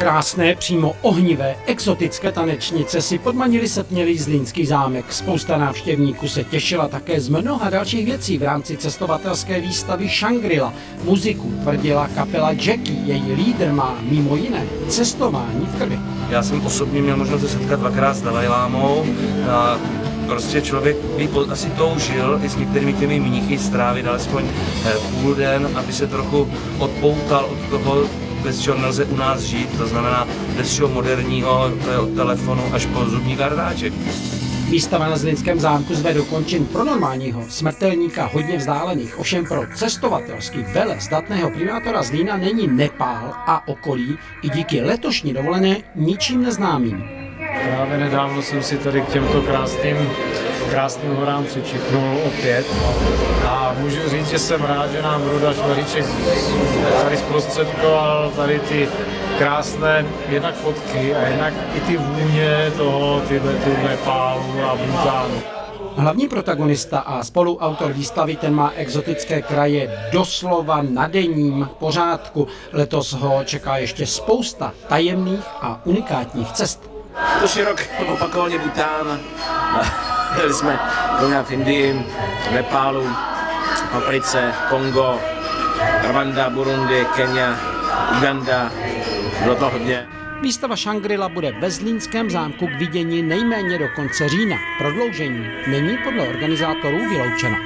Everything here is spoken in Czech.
Krásné, přímo ohnivé, exotické tanečnice si podmanili setmělý Zlínský zámek. Spousta návštěvníků se těšila také z mnoha dalších věcí v rámci cestovatelské výstavy Shangri-La. Muziku tvrdila kapela Jackie, její lídr má mimo jiné cestování v krvi. Já jsem osobně měl možnost se setkat dvakrát s Dalajlámou. Prostě člověk by asi toužil i s některými těmi mnichy strávit alespoň půl den, aby se trochu odpoutal od toho, bez čeho nelze u nás žít, to znamená bez čeho moderního, to je od telefonu až po zubní gardáček. Výstava na Zlínském zámku zve do končin pro normálního smrtelníka hodně vzdálených, ovšem pro cestovatelský vele zdatného primátora Zlína není Nepál a okolí i díky letošní dovolené ničím neznámým. Právě nedávno jsem si tady k těmto krásným horám přičipnul opět a můžu říct, že jsem rád, že nám Ruda Švaříček tady zprostředkoval tady ty krásné jednak fotky a jednak i ty vůně toho Tibetu, Nepálu a Bhutánu. Hlavní protagonista a spoluautor výstavy, ten má exotické kraje doslova na denním pořádku. Letos ho čeká ještě spousta tajemných a unikátních cest. Letošní rok opakovaně Bhután. Byli jsme v Indii, v Nepálu, v Africe, Kongo, Rwanda, Burundi, Kenia, Uganda. Bylo to hodně. Výstava Shangri-La bude ve Zlínském zámku k vidění nejméně do konce října. Prodloužení není podle organizátorů vyloučeno.